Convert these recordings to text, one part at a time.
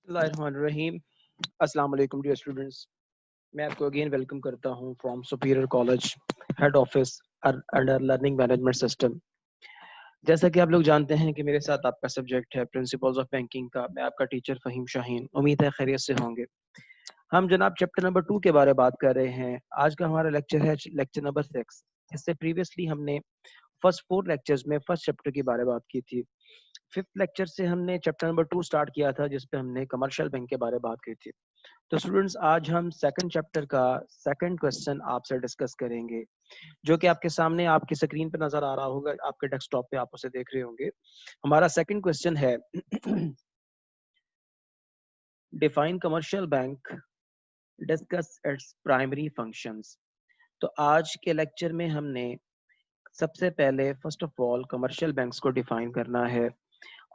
बिस्मिल्लाहिर्रहमानिर्रहीम। अस्सलाम वालेकुम डियर स्टूडेंट्स। मैं आपको अगेन वेलकम करता हूं from superior college head office under learning management system. जैसा कि आप लोग जानते हैं कि मेरे साथ आपका सब्जेक्ट है प्रिंसिपल्स ऑफ बैंकिंग का। मैं आपका टीचर फ़हीम शाहीन। उम्मीद है खैरियत से होंगे। हम जनाब चैप्टर नंबर 2 के बारे में बात कर रहे हैं। आज का हमारा लेक्चर है लेक्चर नंबर 6। इससे प्रीवियसली हमने फर्स्ट 4 लेक्चर्स में फर्स्ट चैप्टर के बारे में बात की थी। फिफ्थ लेक्चर से हमने चैप्टर नंबर 2 स्टार्ट किया था, जिस पे हमने कमर्शियल बैंक के बारे में बात की थी। तो स्टूडेंट्स, आज हम सेकंड चैप्टर का सेकंड क्वेश्चन आपसे डिस्कस करेंगे, जो कि आपके सामने आपकी स्क्रीन पे नजर आ रहा होगा। आपके डेस्कटॉप पे आप उसे देख रहे होंगे। हमारा सेकंड क्वेश्चन है define commercial bank, discuss its primary functions. तो आज के लेक्चर में हमने सबसे पहले first of all commercial banks को डिफाइन करना है,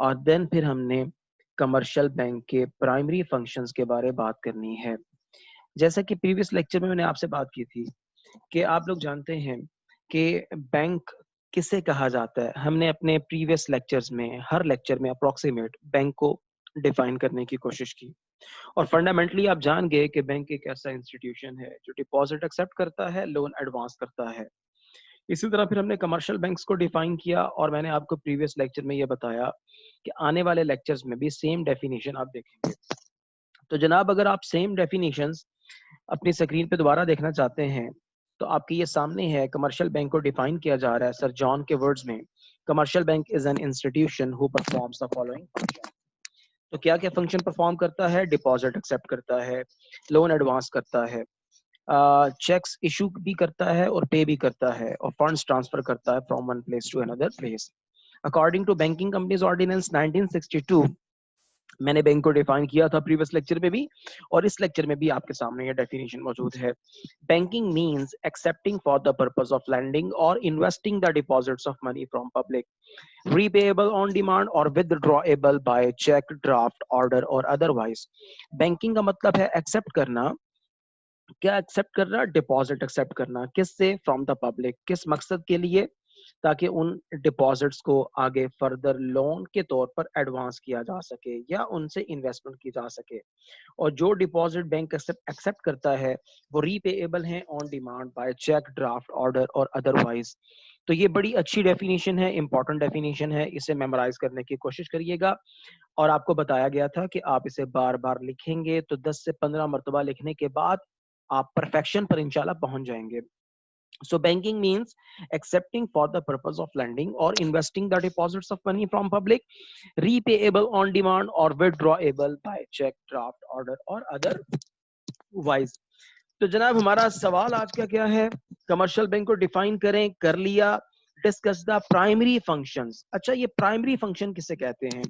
और देन फिर हमने कमर्शियल बैंक के प्राइमरी फंक्शंस के बारे में बात करनी है। जैसा कि प्रीवियस लेक्चर में मैंने आपसे बात की थी कि आप लोग जानते हैं कि बैंक किसे कहा जाता है। हमने अपने प्रीवियस लेक्चर्स में हर लेक्चर में अप्रोक्सीमेट बैंक को डिफाइन करने की कोशिश की, और फंडामेंटली आप जान गए कि बैंक एक ऐसा इंस्टीट्यूशन है जो डिपॉजिट एक्सेप्ट करता है, लोन एडवांस करता है। इसी तरह फिर हमने कमर्शियल बैंक्स को डिफाइन किया, और मैंने आपको प्रीवियस लेक्चर में ये बताया कि आने वाले लेक्चर्स में भी सेम डेफिनेशन आप देखेंगे। तो जनाब, अगर आप सेम डेफिनेशंस अपनी स्क्रीन पे दोबारा देखना चाहते हैं, तो आपके ये सामने है। कमर्शियल बैंक को डिफाइन किया जा रहा है सर जॉन के वर्ड्स में। Commercial bank is an institution who performs the following function. तो क्या क्या फंक्शन परफॉर्म करता है? डिपॉजिट एक्सेप्ट करता है, लोन एडवांस करता है, चेक्स इशू भी करता है और पे भी करता है, और फंड्स ट्रांसफर करता है from one place to another place. According to banking companies ordinance 1962, मैंने बैंक को डिफाइन किया था प्रीवियस लेक्चर में भी, और इस लेक्चर में भी आपके सामने ये डेफिनेशन मौजूद है। Banking means accepting for the purpose of lending और investing the deposits of money from public, repayable on demand और withdrawable by check, draft, order और अदरवाइज। बैंकिंग का मतलब है एक्सेप्ट करना। क्या एक्सेप्ट करना? डिपॉजिट एक्सेप्ट करना। किससे? From the public. किस मकसद के लिए? ताकि उन डिपॉजिट्स को आगे फर्दर लोन के तौर पर एडवांस किया जा सके या उनसे इन्वेस्टमेंट की जा सके। और जो डिपॉजिट बैंक एक्सेप्ट करता है वो रीपेएबल है on demand by cheque, draft, order और अदरवाइज। तो ये बड़ी अच्छी डेफिनेशन है, इंपॉर्टेंट डेफिनेशन है। इसे मेमोराइज करने की कोशिश करिएगा, और आपको बताया गया था कि आप इसे बार बार लिखेंगे तो 10 से 15 मरतबा लिखने के बाद आप परफेक्शन पर इंशाल्लाह पहुंच जाएंगे। So banking means accepting for the purpose of lending or investing the deposits of money from public, repayable on demand or withdrawable by check, draft, order or otherwise। तो जनाब, हमारा सवाल आज का क्या है? कमर्शियल बैंक को डिफाइन करें, कर लिया। Discuss the primary functions. अच्छा, ये प्राइमरी फंक्शन किसे कहते हैं?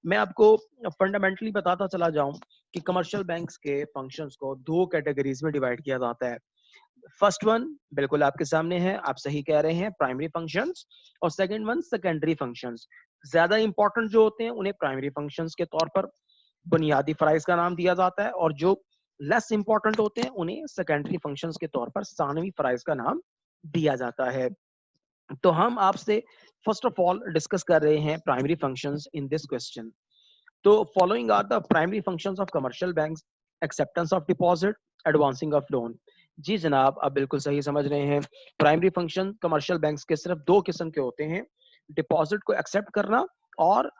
मैं आपको फंडामेंटली बताता चला जाऊं कि कमर्शियल बैंक्स के फंक्शंस को दो कैटेगरीज में डिवाइड किया जाता है। फर्स्ट वन बिल्कुल आपके सामने है, आप सही कह रहे हैं, प्राइमरी फंक्शंस। और सेकंड वन सेकेंडरी फंक्शंस। ज्यादा इंपॉर्टेंट जो होते हैं उन्हें प्राइमरी फंक्शंस के तौर पर बुनियादी फराइज का नाम दिया जाता है, और जो लेस इंपॉर्टेंट होते हैं उन्हें सेकेंडरी फंक्शंस के तौर पर सानवी फराइज का नाम दिया जाता है। तो हम आपसे फर्स्ट ऑफ ऑल डिस्कस कर रहे हैं primary functions in this question. तो following are the primary functions of commercial banks: acceptance of deposit, advancing of loan. जी जनाब, आप बिल्कुल सही समझ रहे हैं। प्राइमरी फंक्शन कमर्शियल बैंक्स के सिर्फ दो किस्म के होते हैं: डिपॉजिट को एक्सेप्ट करना और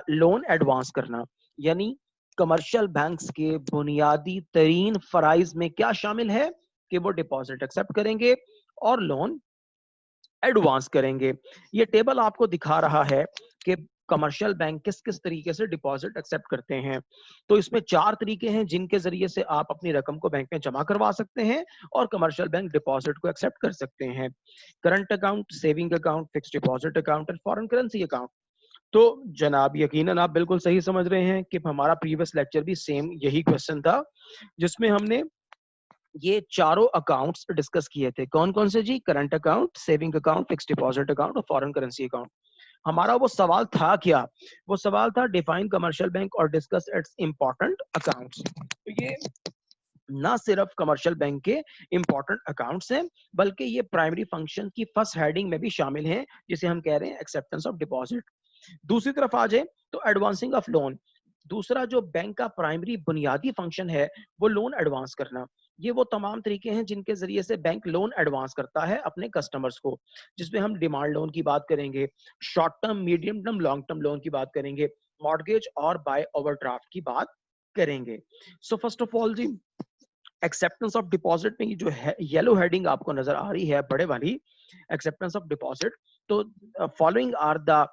लोन एडवांस करना। यानी कमर्शियल बैंक्स के बुनियादी तरीन फराइज में क्या शामिल है कि वो डिपॉजिट एक्सेप्ट करेंगे और लोन एडवांस करेंगे। ये टेबल आपको दिखा रहा है कि कमर्शियल बैंक किस किस तरीके से डिपॉजिट एक्सेप्ट करते हैं। तो इसमें चार तरीके हैं जिनके जरिए से आप अपनी रकम को बैंक में जमा करवा सकते हैं और कमर्शियल बैंक डिपॉजिट को एक्सेप्ट कर सकते हैं: current account, saving account, fixed deposit account और फॉरेन करेंसी अकाउंट। तो जनाब, यकीनन आप बिल्कुल सही समझ रहे हैं कि हमारा प्रीवियस लेक्चर भी सेम यही क्वेश्चन था, जिसमें हमने ये चारों अकाउंट्स डिस्कस किए थे। कौन कौन से जी? Current account, saving account, fixed deposit account और फॉरेन करेंसी अकाउंट। हमारा वो सवाल था क्या? वो सवाल था डिफाइन कमर्शियल बैंक और डिस्कस इट्स इंपॉर्टेंट अकाउंट्स। तो ये ना सिर्फ कमर्शियल बैंक के इंपॉर्टेंट अकाउंट्स हैं, बल्कि ये प्राइमरी फंक्शन की फर्स्ट हेडिंग में भी शामिल हैं, जिसे हम कह रहे हैं एक्सेप्टेंस ऑफ डिपॉजिट। दूसरी तरफ आ जाए तो एडवांसिंग ऑफ लोन। दूसरा जो बैंक का प्राइमरी बुनियादी फंक्शन है वो लोन एडवांस करना। ये वो तमाम तरीके हैं जिनके जरिए से बैंक लोन एडवांस करता है अपने कस्टमर्स को, जिसमें हम डिमांड लोन की बात करेंगे, short term, medium term, long term loan की बात करेंगे, मॉर्गेज और बाय ओवरड्राफ्ट की बात करेंगे। सो फर्स्ट ऑफ ऑल जी, एक्सेप्टेंस ऑफ डिपॉजिट में ये जो है येलो हेडिंग आपको नजर आ रही है बड़े वाली, एक्सेप्टेंस ऑफ डिपॉजिट, तो following are the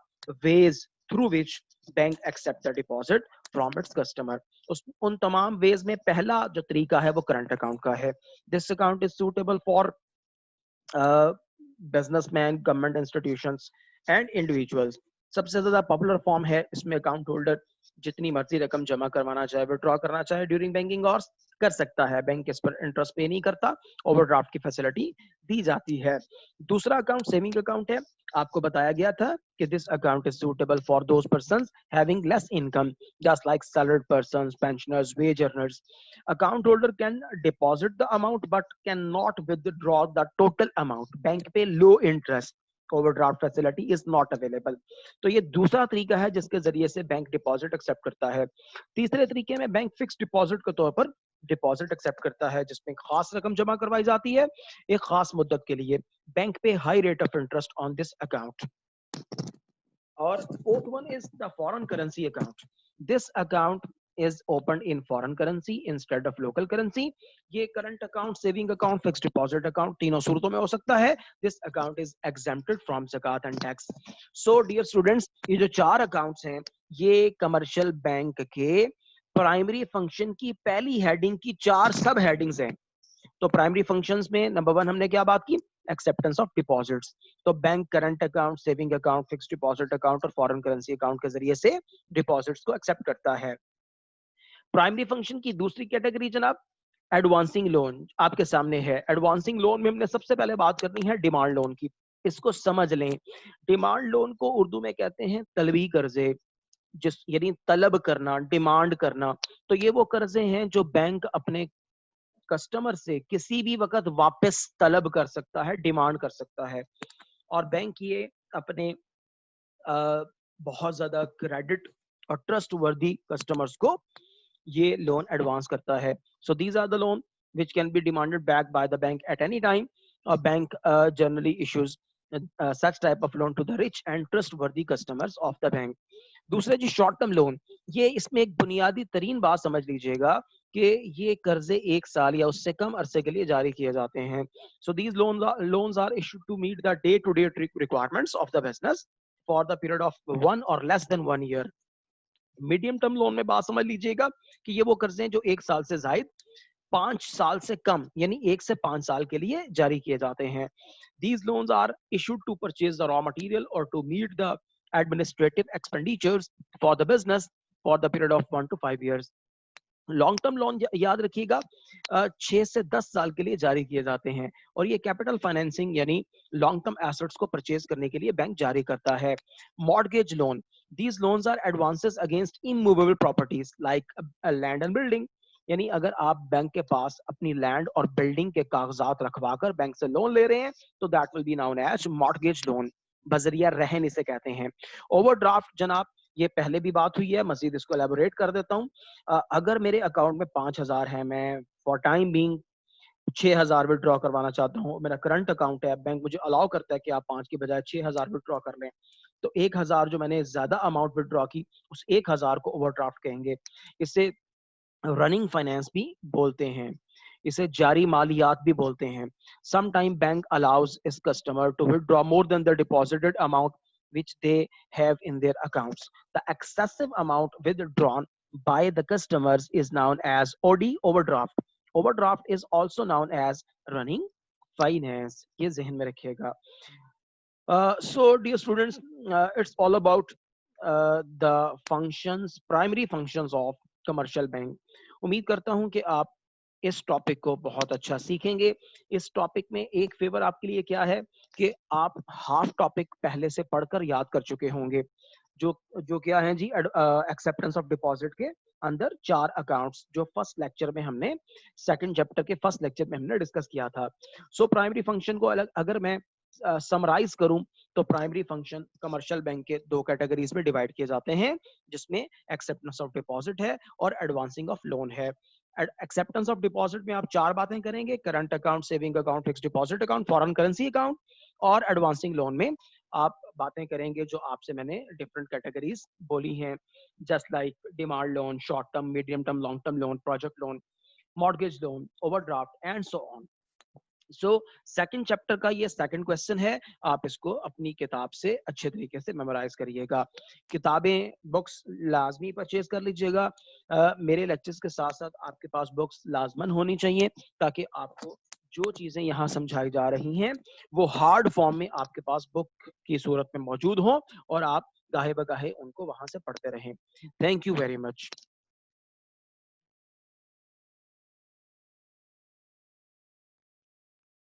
ways through which bank accept the deposit from its customer. उन तमाम वेज में पहला जो तरीका है वो करंट अकाउंट का है। This account is suitable for businessman, government institutions and individuals. सबसे ज्यादा पॉपुलर फॉर्म है, इसमें अकाउंट होल्डर जितनी मर्जी रकम जमा करवाना चाहे, विड्रॉ करना चाहे ड्यूरिंग बैंकिंग आवर्स कर सकता है। बैंक इस पर इंटरेस्ट पे नहीं करता, ओवरड्राफ्ट की फैसिलिटी दी जाती है। दूसरा अकाउंट सेविंग अकाउंट है। आपको बताया गया था कि this account is suitable for those persons having less income, just like salaried persons, pensioners, wage earners. Account holder can deposit the amount but can not withdraw the total amount. Bank pay low interest, overdraft facility is not available. तो ये दूसरा तरीका है जिसके जरिए से bank deposit accept करता है। तीसरे तरीके में बैंक फिक्स डिपॉजिट के तौर पर डिपॉजिट एक्सेप्ट करता है, जिसमें खास रकम जमा करवाई जाती है एक खास मुद्दत के लिए। बैंक पे high rate of interest on this account. और fourth one is the foreign currency account. This account is opened in foreign currency instead of local currency. ये current account, saving account, fixed deposit account तीनों सूरतों में हो सकता है। This account is exempted from zakat and tax. So dear students, ये जो चार accounts हैं ये कमर्शियल बैंक के प्राइमरी फंक्शन की पहली हेडिंग की चार सब हेडिंग्स हैं। तो प्राइमरी फंक्शंस में नंबर 1 हमने क्या बात की, एक्सेप्टेंस ऑफ डिपॉजिट्स। तो bank current account, saving account, fixed deposit account और फॉरेन करेंसी अकाउंट के जरिए से डिपॉजिट्स को एक्सेप्ट करता है। प्राइमरी फंक्शन की दूसरी कैटेगरी जनाब एडवांसिंग लोन आपके सामने है। एडवांसिंग लोन में हमने सबसे पहले बात करनी है डिमांड लोन की। इसको समझ लें, डिमांड लोन को उर्दू में कहते हैं तलबी कर्जे, जिस यानी तलब करना, डिमांड करना। तो ये वो कर्जे हैं जो बैंक अपने कस्टमर से किसी भी वक्त वापस तलब कर सकता है, डिमांड कर सकता है। और बैंक ये अपने बहुत ज्यादा क्रेडिट और ट्रस्ट वर्दी कस्टमर्स को ये लोन एडवांस करता है। So these are the loan which can be demanded back by the bank at any time. A bank generally issues such type of loan to the rich and trustworthy customers of the bank. दूसरे जी short term loan, ये इसमें एक बुनियादी तरीन बात समझ लीजिएगा कि ये कर्जे 1 साल या उससे कम अरसे के लिए जारी किए जाते हैं। So these loans are issued to meet the day to day requirements of the business for the period of 1 or less than 1 year. Medium term loan में बात समझ लीजिएगा कि ये वो कर्जे हैं जो 1 साल से जायद 5 साल से कम यानी 1 से 5 साल के लिए जारी किए जाते हैं। These loans are issued to purchase the raw material or to meet the administrative expenditures for the business for the period of 1 to 5 years. Long term loan याद रखिएगा 6 से 10 साल के लिए जारी किए जाते हैं और ये कैपिटल फाइनेंसिंग यानी लॉन्ग टर्म एसेट्स को परचेज करने के लिए बैंक जारी करता है। Mortgage loan, these loans are advances against immovable properties like land and building. यानी अगर आप बैंक के पास अपनी लैंड और बिल्डिंग के कागजात रखवाकर बैंक से लोन ले रहे हैं तो that will be known as mortgage loan, बजरिया रहन इसे कहते हैं। ओवरड्राफ्ट जनाब, ये पहले भी बात हुई है, मजीद इसको एलेबोरेट कर देता हूँ। अगर मेरे अकाउंट में 5,000 है, मैं फॉर टाइम बीइंग 6,000 विड्रॉ करवाना चाहता हूँ, मेरा करंट अकाउंट है, बैंक मुझे अलाउ करता है कि आप 5 की बजाय 6,000 विड्रॉ कर लें, तो 1,000 जो मैंने ज्यादा अमाउंट विड्रॉ की उस 1,000 को ओवरड्राफ्ट कहेंगे। इसे रनिंग फाइनेंस भी बोलते हैं, इसे जारी मालियात भी बोलते हैं। Some time bank allows its customer to withdraw more than the deposited amount which they have in their accounts. The excessive amount withdrawn by the customers is known as OD, overdraft. Overdraft is also known as running finance. ये जहन में रखिएगा। So dear students, it's all about the functions, primary functions of commercial bank. उम्मीद करता हूं कि आप इस टॉपिक को बहुत अच्छा सीखेंगे। इस टॉपिक में एक फेवर आपके लिए क्या है कि आप हाफ टॉपिक पहले से पढ़कर याद कर चुके होंगे, जो जो क्या है जी, एक्सेप्टेंस ऑफ डिपॉजिट के अंदर 4 अकाउंट्स जो फर्स्ट लेक्चर में हमने, सेकंड चैप्टर के फर्स्ट लेक्चर में हमने डिस्कस किया था। सो प्राइमरी फंक्शन को अलग अगर मैं समराइज करूं तो प्राइमरी फंक्शन कमर्शियल बैंक के दो कैटेगरीज में डिवाइड किए जाते हैं, जिसमें एक्सेप्टेंस ऑफ डिपॉजिट है और एडवांसिंग ऑफ लोन है। एक्सेप्टेंस ऑफ डिपॉजिट में आप चार बातें करेंगे, current account, saving account, fix deposit account, foreign currency account. और एडवांसिंग लोन में आप बातें करेंगे जो आपसे मैंने डिफरेंट कैटेगरीज बोली हैं, just like demand loan, short term, medium term, long term loan, project loan, mortgage loan, overdraft and so on. So second chapter का ये सेकंड क्वेश्चन है, आप इसको अपनी किताब से अच्छे तरीके से मेमोराइज करिएगा। किताबें, बुक्स लाजमी परचेज कर लीजिएगा। मेरे लेक्चर्स के साथ साथ आपके पास बुक्स लाजमन होनी चाहिए, ताकि आपको जो चीजें यहाँ समझाई जा रही हैं वो हार्ड फॉर्म में आपके पास बुक की सूरत में मौजूद हो और आप गाहे बगाहे उनको वहां से पढ़ते रहें। Thank you very much.